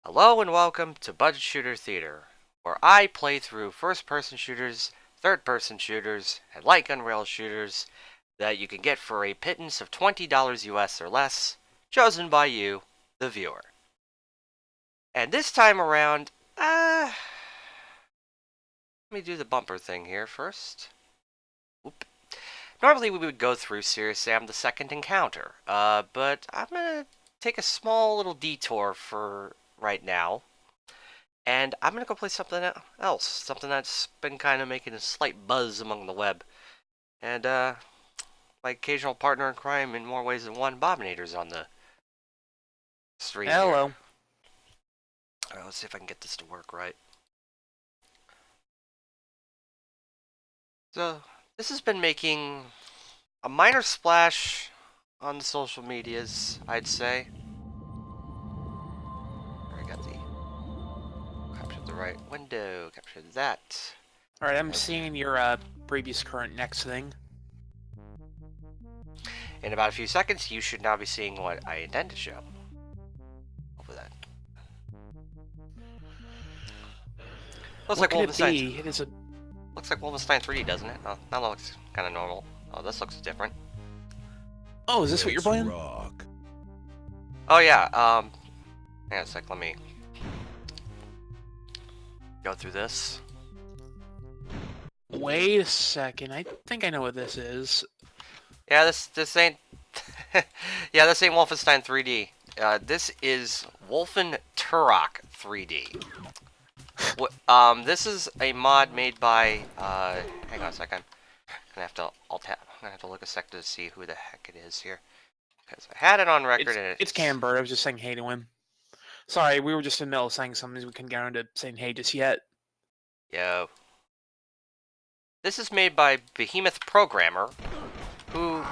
Hello and welcome to Budget Shooter Theater, where I play through first-person shooters, third-person shooters, and light gun rail shooters that you can get for a pittance of $20 US or less, chosen by you, the viewer. And this time around, let me do the bumper thing here first. Whoop. Normally we would go through Serious Sam the Second Encounter, but I'm gonna take a small little detour for right now. And I'm going to go play something else. Something that's been kind of making a slight buzz among the web. And, my occasional partner in crime in more ways than one, Bobinator's on the stream here. Hello. Alright, let's see if I can get this to work right. So, this has been making a minor splash on the social medias, I'd say. I got the captured the right window, captured that. Alright, I'm seeing your previous current next thing. In about a few seconds, you should now be seeing what I intend to show. Hopefully that. Looks like Wolfenstein. It is a... Looks like Wolfenstein 3D, doesn't it? Oh, that looks kind of normal. Oh, this looks different. Oh, is this what you're playing? Oh yeah. Hang on a sec. Let me go through this. Wait a second. I think I know what this is. Yeah, this ain't. Yeah, this ain't Wolfenstein 3D. This is Wolfenturok 3D. This is a mod made by. Hang on a second. I'm gonna have to alt-tab. I'm gonna have to look a sec to see who the heck it is here. Because I had it on record and it's Camber. I was just saying hey to him. Sorry, we were just in the middle of saying something. We couldn't get around to saying hey just yet. Yo. This is made by Behemoth Programmer, who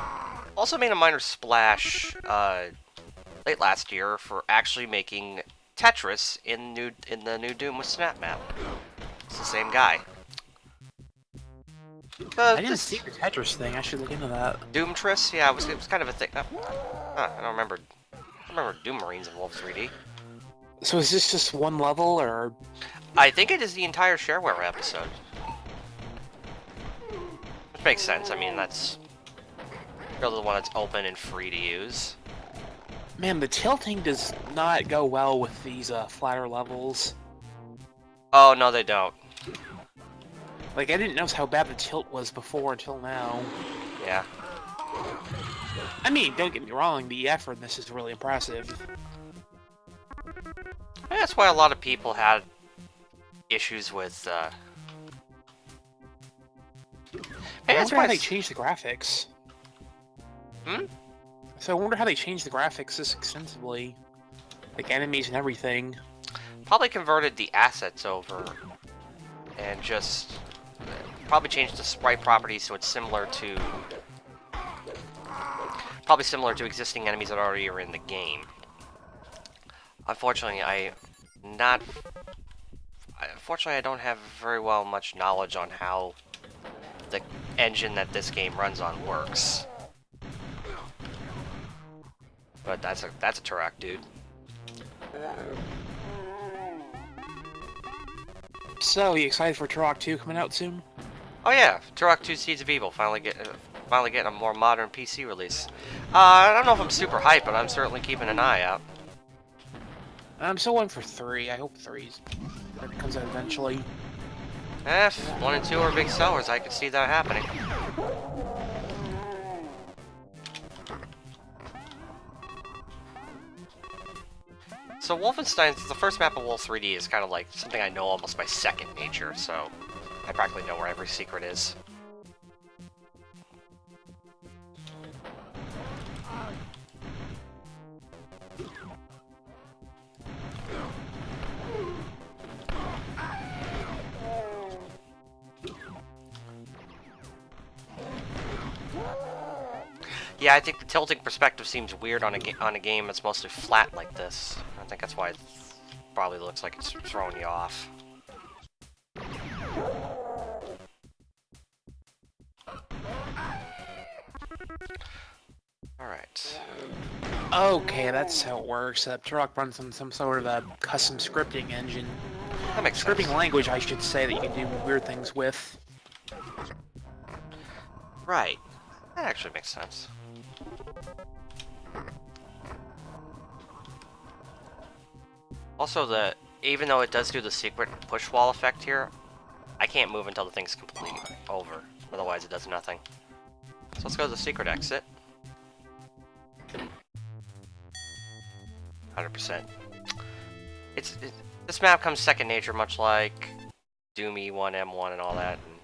also made a minor splash late last year for actually making Tetris in the new Doom with Snap Map. It's the same guy. I didn't see the Tetris thing. I should look into that. Doomtris? Yeah, it was kind of a thing. I don't remember. I remember Doom Marines in Wolf 3D. So is this just one level, or...? I think it is the entire shareware episode. Which makes sense. I mean, that's really the one that's open and free to use. Man, the tilting does not go well with these flatter levels. Oh, no, they don't. Like, I didn't notice how bad the tilt was before until now. Yeah. I mean, don't get me wrong, the effort in this is really impressive. And that's why a lot of people had issues with, I wonder how they changed the graphics. Hmm? So I wonder how they changed the graphics this extensively. Like, enemies and everything. Probably converted the assets over and just probably changed the sprite properties so it's similar to existing enemies that already are in the game. Unfortunately, I don't have very much knowledge on how the engine that this game runs on works. But that's a Turok, dude. So, you excited for Turok 2 coming out soon? Oh yeah, Turok 2 Seeds of Evil finally getting a more modern PC release. I don't know if I'm super hyped, but I'm certainly keeping an eye out. I'm still waiting for 3. I hope 3 comes out eventually. If 1 and 2 are big sellers, I could see that happening. So Wolfenstein, the first map of Wolf 3D is kind of like something I know almost by second nature, so I practically know where every secret is. Yeah, I think the tilting perspective seems weird on a game that's mostly flat like this. I think that's why it probably looks like it's throwing you off. Alright. Okay, that's how it works. Turok runs on some sort of a custom scripting engine. That makes sense. Scripting language, I should say, that you can do weird things with. Right. That actually makes sense. Also, even though it does do the secret push wall effect here, I can't move until the thing's completely over. Otherwise, it does nothing. So let's go to the secret exit. 100%. This map comes second nature, much like Doom E1, M1, and all that. And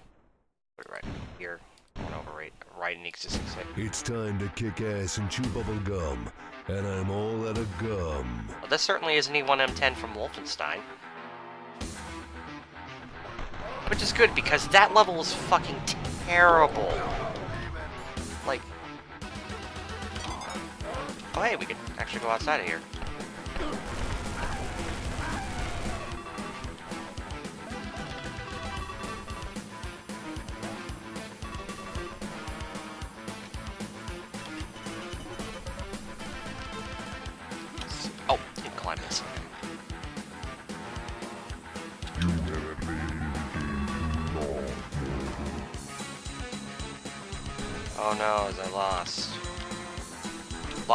put it right here. One over right in the existing state. It's time to kick ass and chew bubble gum, and I'm all out of gum. Well, this certainly isn't E1M10 from Wolfenstein. Which is good, because that level was fucking terrible. Like... Oh hey, we could actually go outside of here. Oh, you can climb this. Oh no, as I lost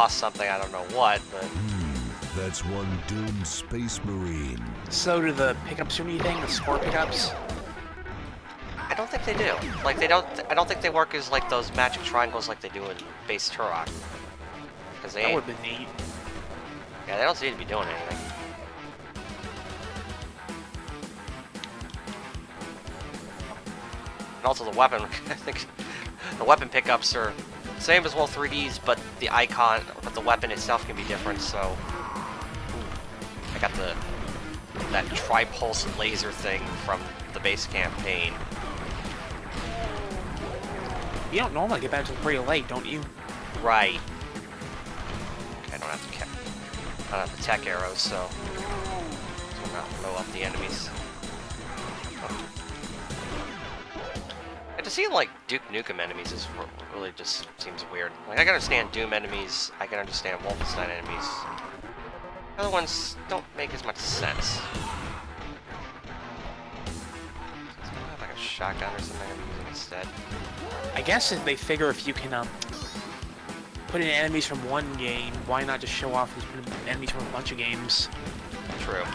something, I don't know what, but... That's one doomed space marine. So do the pickups or anything? The score pickups? I don't think they do. Like, I don't think they work as, like, those magic triangles like they do in base Turok. Because they That ain't... would have been neat. Yeah, they don't seem to be doing anything. And also the weapon, I think the weapon pickups are same as well 3Ds, but the icon, but the weapon itself can be different, so... Ooh, I got that tri-pulse laser thing from the base campaign. You don't normally get back till pretty late, don't you? Right. Okay, I don't have the tech arrows, so not blow up the enemies. And to see like Duke Nukem enemies is really just seems weird. Like I can understand Doom enemies, I can understand Wolfenstein enemies. The other ones don't make as much sense. So I don't have like a shotgun or something I'm using instead. I guess if they figure if you can put in enemies from one game, why not just show off enemies from a bunch of games? True.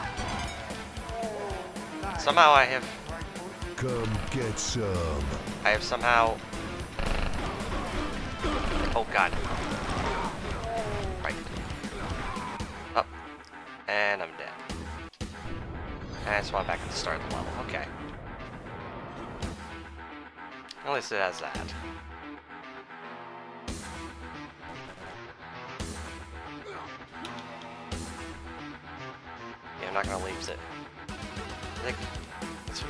Somehow I have Come get some. somehow... Oh god. Right. Up. And I'm dead. And I spawn back at the start of the level. Okay. At least it has that. Yeah, I'm not gonna leave it. I think...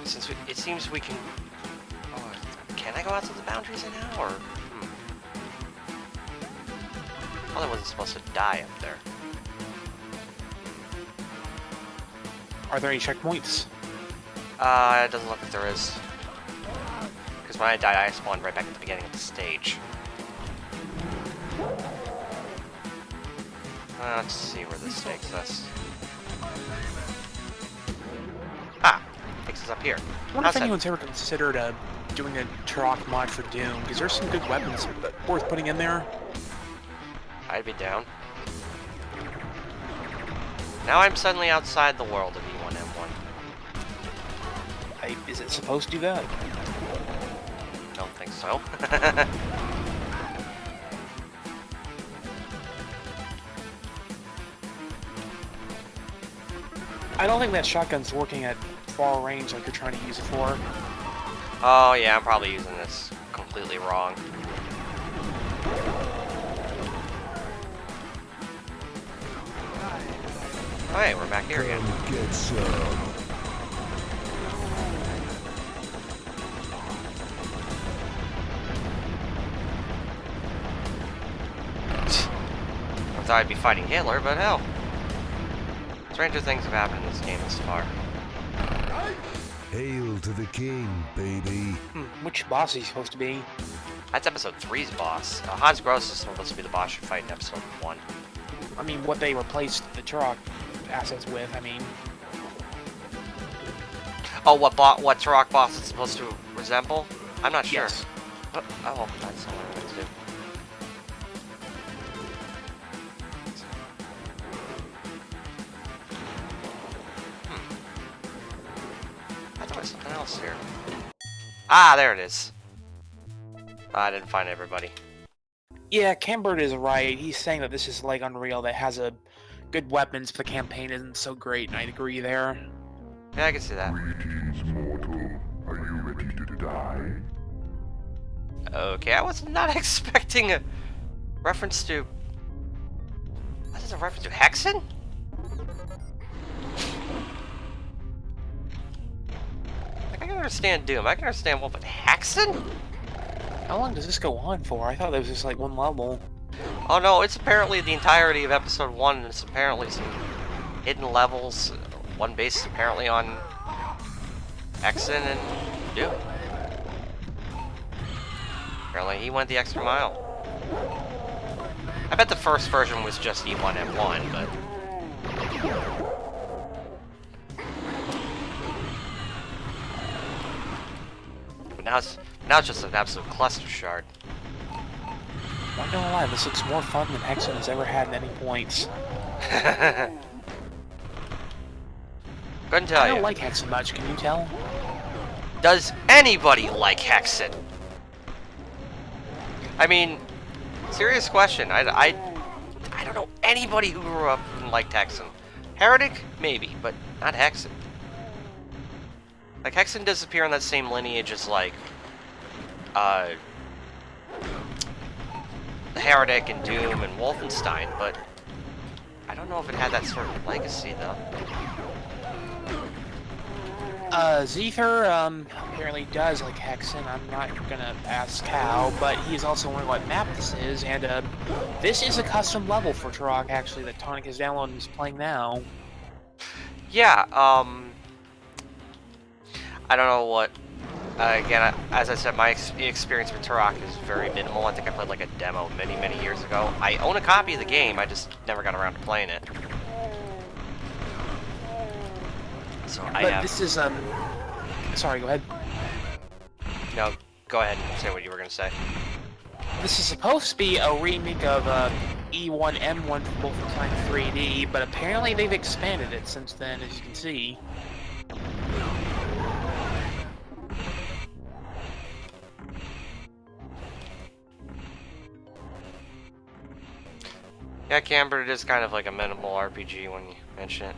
Since it seems we can... Oh, can I go out to the boundaries now, or... I wasn't supposed to die up there. Are there any checkpoints? It doesn't look like there is. Because when I died, I spawned right back at the beginning of the stage. Let's see where this takes us. Ah! Takes us up here. I wonder if anyone's ever considered doing a Turok mod for Doom, because there's some good weapons worth putting in there. I'd be down. Now I'm suddenly outside the world of E1M1. Is it supposed to do that? Don't think so. I don't think that shotgun's working at far range like you're trying to use it for. Oh yeah, I'm probably using this completely wrong. Oh hey, we're back here again. Come get some. I thought I'd be fighting Hitler, but hell. Stranger things have happened in this game thus far. Hail to the king, baby. Which boss is he supposed to be? That's episode 3's boss. Hans Gross is supposed to be the boss you fight in episode 1. I mean, what they replaced the Turok assets with. I mean, Oh, what Turok boss is supposed to resemble? I'm not sure. yes. Oh, well, that's what I wanted to do. I thought there was something else here. Ah, there it is. I didn't find everybody. Yeah, Cambert is right. He's saying that this is like Unreal that has a good weapons, but the campaign isn't so great, and I agree there. Yeah, I can see that. Greetings, mortal. Are you ready to die? Okay, I was not expecting a reference to... What is a reference to? Hexen? Like, I can understand Doom. I can understand Wolf, but Hexen? How long does this go on for? I thought there was just like one level. Oh no, it's apparently the entirety of episode 1, and it's apparently some hidden levels. One based apparently on Hexen and Doom. Apparently he went the extra mile. I bet the first version was just E1 M1, but... But now it's just an absolute cluster shard. Not gonna lie, this looks more fun than Hexen has ever had at any points. Couldn't tell I you. don't like Hexen much, can you tell? Does anybody like Hexen? I mean, serious question. I don't know anybody who grew up and liked Hexen. Heretic, maybe, but not Hexen. Like, Hexen does appear in that same lineage as, like, Heretic and Doom and Wolfenstein, but I don't know if it had that sort of legacy, though. Zether, apparently does like Hexen. I'm not gonna ask how, but he's also wondering what map this is, and, this is a custom level for Turok, actually, that Tonic has downloaded and is playing now. Yeah, I don't know what... again, as I said, my experience with Turok is very minimal. I think I played like a demo many, many years ago. I own a copy of the game, I just never got around to playing it. So But this is, sorry, go ahead. No, go ahead and say what you were going to say. This is supposed to be a remake of, E1 M1 from Wolfenstein 3D, but apparently they've expanded it since then, as you can see. Yeah, Camber, it is kind of like a minimal RPG when you mention it.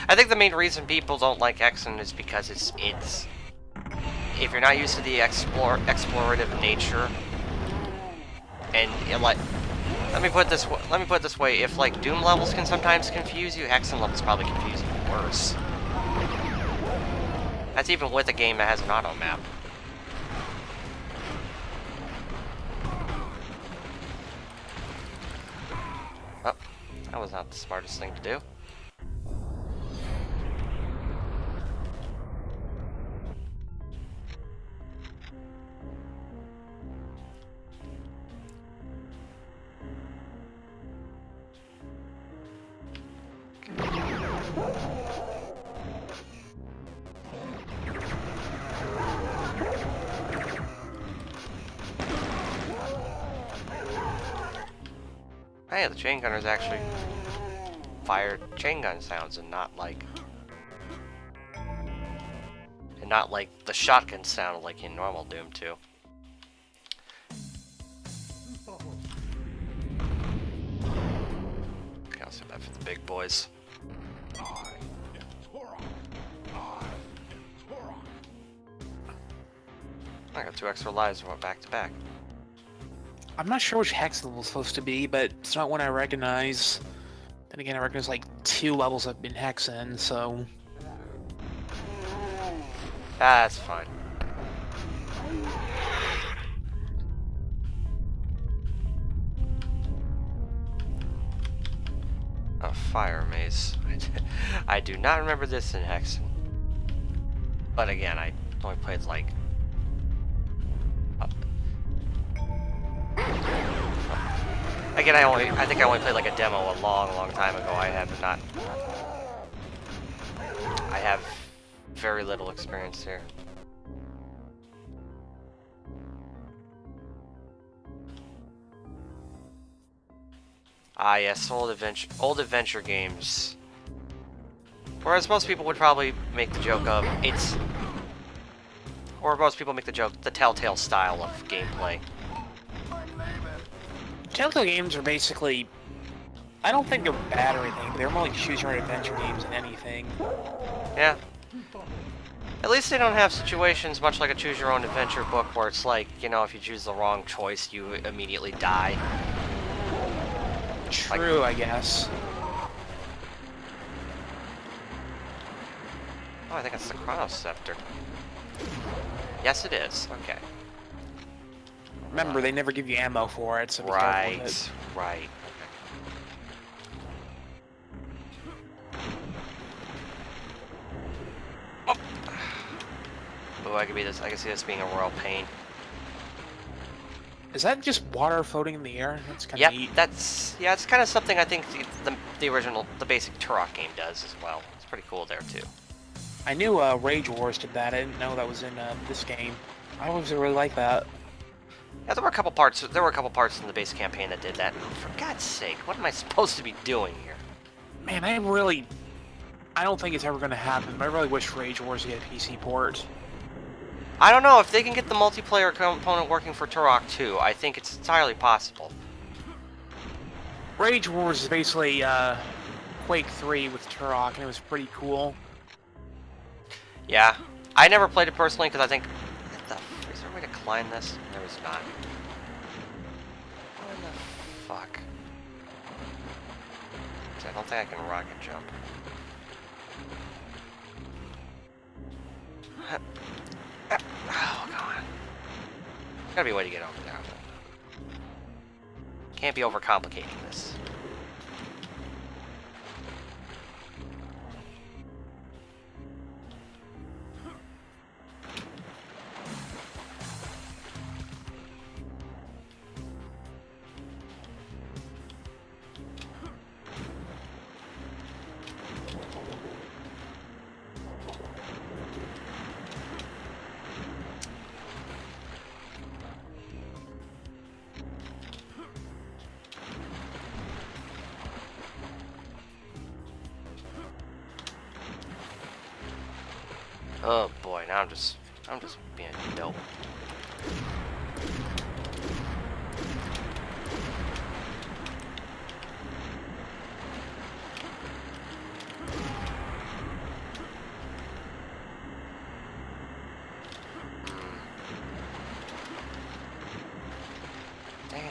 I think the main reason people don't like Hexen is because it's if you're not used to the explorative nature, and like, let me put it this way: if like Doom levels can sometimes confuse you, Hexen levels probably confuse you worse. That's even with a game that has an auto map. Oh, that was not the smartest thing to do. Hey, the chain gunners actually fired chain gun sounds and not like the shotgun sound like in normal Doom 2. Okay, I'll save that for the big boys. I got 2 extra lives and went back to back. I'm not sure which Hex level is supposed to be, but it's not one I recognize. Then again, I recognize like 2 levels I've been Hexen, so... That's fine. A fire maze. I do not remember this in Hexen. But again, I only played like... Again, I think I only played like a demo a long time ago. I have not. I have very little experience here. Ah, yes, old adventure games. Whereas most people would probably make the joke of or most people make the joke, the Telltale style of gameplay. Telltale games are basically, I don't think they're bad or anything, but they're more like choose your own adventure games than anything. Yeah. At least they don't have situations much like a choose your own adventure book where it's like, you know, if you choose the wrong choice, you immediately die. True, I guess. Oh, I think it's the Chronos Scepter. Yes, it is. Okay. Remember, they never give you ammo for it, so be careful with it. Right. Okay. Oh, I can see this being a royal pain. Is that just water floating in the air? That's kind Yep, of neat. it's kind of something I think the original, the basic Turok game does as well. It's pretty cool there too. I knew Rage Wars did that. I didn't know that was in this game. I always really like that. Yeah, there were a couple parts in the base campaign that did that. And for God's sake, what am I supposed to be doing here? Man, I don't think it's ever going to happen, but I really wish Rage Wars would get a PC port. I don't know if they can get the multiplayer component working for Turok 2. I think it's entirely possible. Rage Wars is basically Quake 3 with Turok, and it was pretty cool. Yeah, I never played it personally because I think, is there a way to climb this? There is not. What the fuck? I don't think I can rocket jump. Oh, God. Gotta be a way to get over there. Can't be overcomplicating this. Oh boy, now I'm just being dope.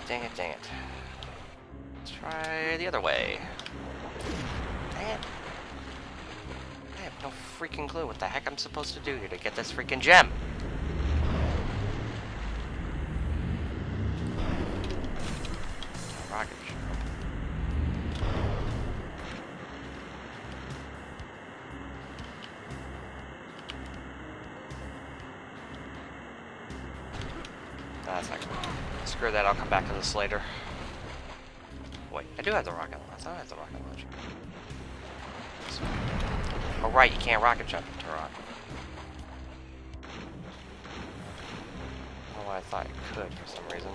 Dang it. Let's try the other way. Dang it. I have no freaking clue what the heck I'm supposed to do here to get this freaking gem. Rocket ship. That's not good. Screw that, I'll come back to this later. Wait, I do have the rocket launch. I thought I had the rocket launch. Oh right, you can't rocket jump in Turok. Oh, I thought I could for some reason.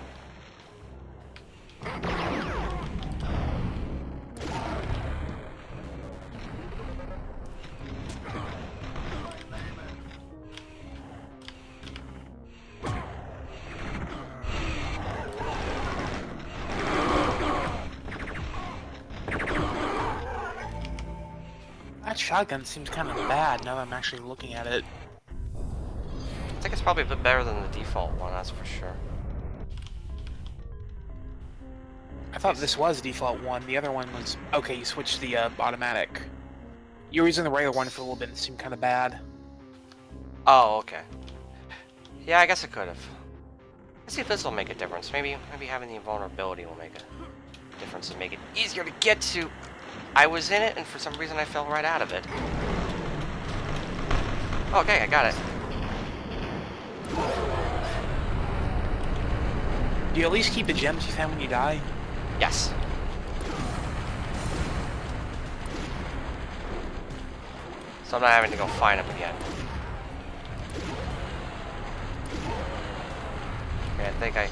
That shotgun seems kind of bad now that I'm actually looking at it. I think it's probably a bit better than the default one, that's for sure. I thought this was default one. The other one was... Okay, you switched the automatic. You were using the regular one for a little bit. It seemed kind of bad. Oh, okay. Yeah, I guess it could have. Let's see if this will make a difference. Maybe having the invulnerability will make a difference and make it easier to get to. I was in it, and for some reason I fell right out of it. Okay, I got it. Do you at least keep the gems you found when you die? Yes. So I'm not having to go find him again. Okay, I think I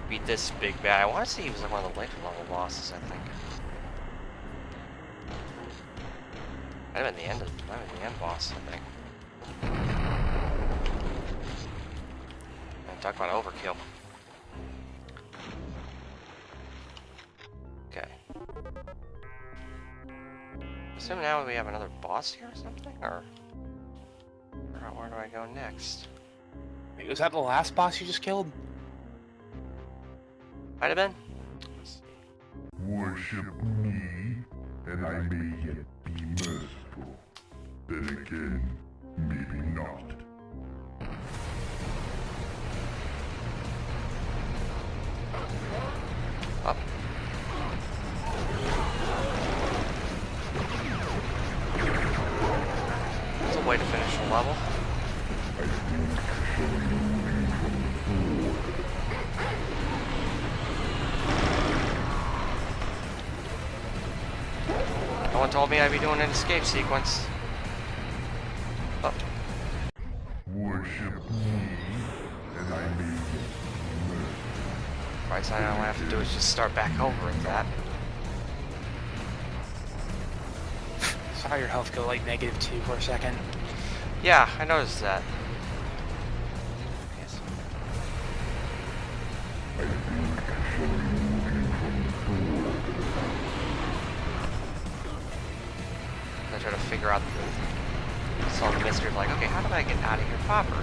beat this big bad. I want to say he was like one of the later level bosses, I think. Might have been the end boss, I think. And talk about overkill. Okay. Assume now we have another boss here or something, or where do I go next? Wait, was that the last boss you just killed? Might have been. Worship me, and I may yet be merciful. Then again, maybe not. Up. That's a way to finish the level. No one told me I'd be doing an escape sequence. Oh. Worship me, and I may yet be merciful. Right side, all I have to do is just start back over at that. Saw your health go like -2 for a second. Yeah, I noticed that. Yes. I try to figure out solve the mystery of like, okay, how do I get out of here proper?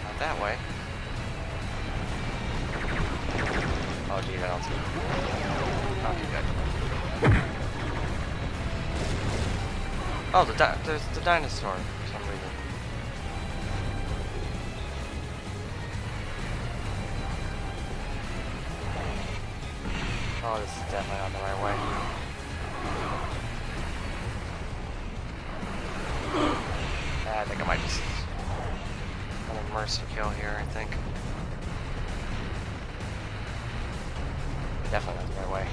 Not that way. Oh gee, that don't not too good. Oh, there's the dinosaur for some reason. Oh, this is definitely on the right way. I think I might just a mercy kill here, I think. Definitely not the right way.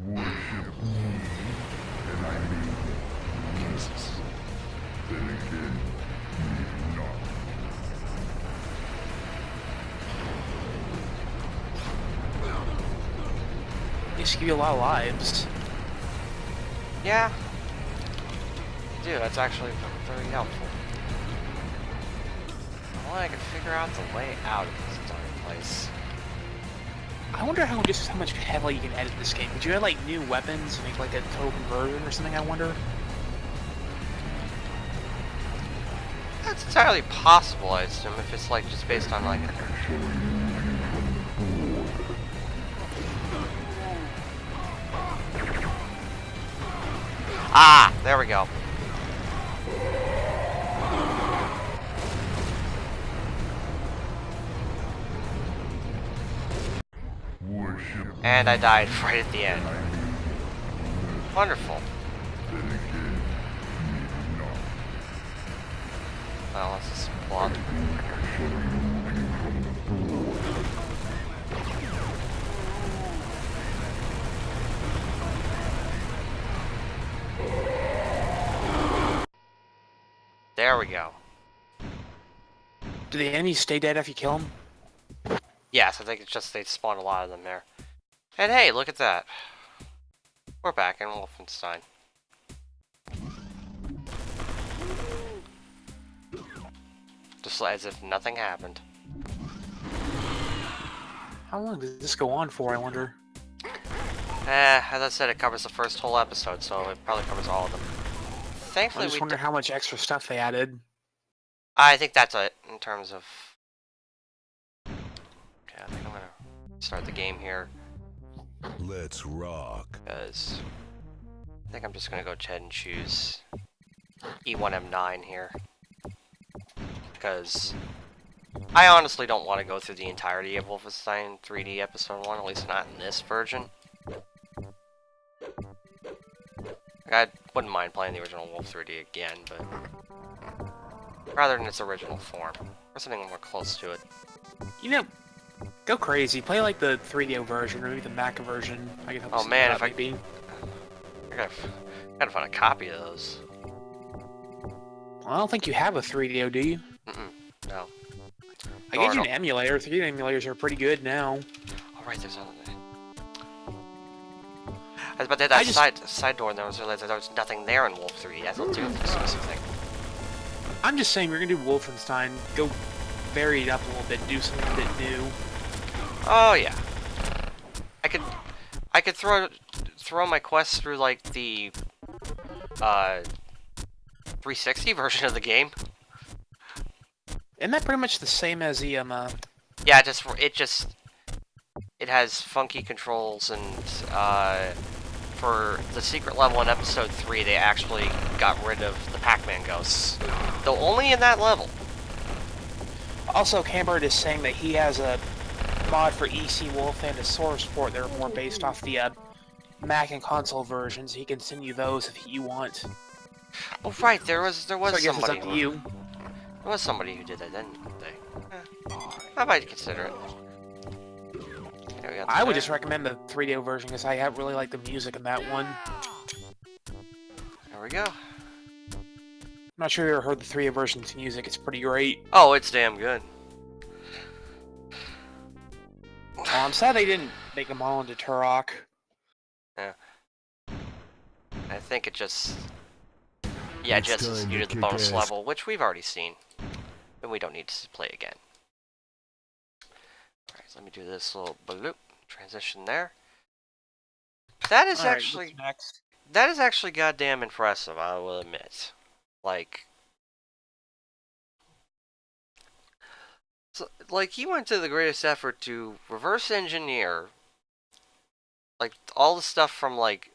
Worship me, and I may yet be merciful. Then again, maybe not. Used to give you a lot of lives. Yeah. Dude, that's actually very helpful. Well, I can figure out the way out of this darn place. I wonder how much heavily you can edit this game. Would you add like new weapons and make like a total conversion or something? I wonder. That's entirely possible, I assume, if it's like just based on like. Ah, there we go. Worship And I died right at the end. Wonderful. then again, maybe not. Well, let's just plot. There we go. Do the enemies stay dead after you kill them? Yes, I think it's just they spawned a lot of them there. And hey, look at that. We're back in Wolfenstein. Just as if nothing happened. How long does this go on for, I wonder? As I said, it covers the first whole episode, so it probably covers all of them. I Thankfully, just we wonder how much extra stuff they added. I think that's it, in terms of... Okay, I think I'm gonna start the game here, Let's rock. because... I think I'm just gonna go ahead and choose E1M9 here. Because... I honestly don't want to go through the entirety of Wolfenstein 3D Episode 1, at least not in this version. I wouldn't mind playing the original Wolf 3D again, but rather in its original form, or something more close to it. You know, go crazy. Play like the 3DO version or maybe the Mac version. I can help you Oh set man, that if up, maybe. I gotta find a copy of those. Well, I don't think you have a 3DO, do you? No. I gave you an emulator. 3D emulators are pretty good now. Oh right, there's another. I was about to hit that side door, and then I realized there was nothing there in Wolf 3D. That's not too exclusive thing. I'm just saying, we're gonna do Wolfenstein. Go vary it up a little bit. Do something a bit new. Oh yeah. I could throw my quests through like the 360 version of the game. Isn't that pretty much the same as the Yeah, it has funky controls, and for the secret level in episode 3, they actually got rid of the Pac-Man ghosts, though only in that level. Also, Cambert is saying that he has a mod for EC Wolf and a Source port that are more based off the Mac and console versions. He can send you those if you want. Oh right, there was So I guess it's somebody. up to you. There was somebody who did that, didn't they? I might consider it. I would just recommend the 3DO version because I really like the music in that one. There we go. I'm not sure you ever heard the 3DO version's music. It's pretty great. Oh, it's damn good. Well, I'm sad they didn't make them all into Turok. Yeah. I think it just... Yeah, it just is new to the bonus level, which we've already seen. And we don't need to play again. Alright, so let me do this little bloop transition there. That is actually... Next. That is actually goddamn impressive, I will admit. Like... So, like, he went to the greatest effort to reverse engineer, like, all the stuff from, like,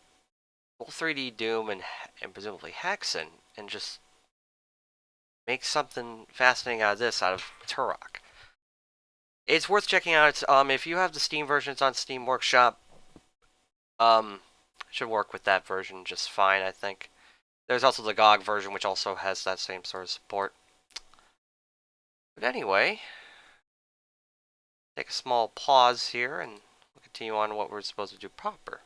Wolf 3D Doom and presumably Hexen, and just make something fascinating out of this, out of Turok. It's worth checking out. It's, if you have the Steam version, it's on Steam Workshop. Should work with that version just fine, I think. There's also the GOG version, which also has that same sort of support. But anyway, take a small pause here, and we'll continue on what we're supposed to do proper.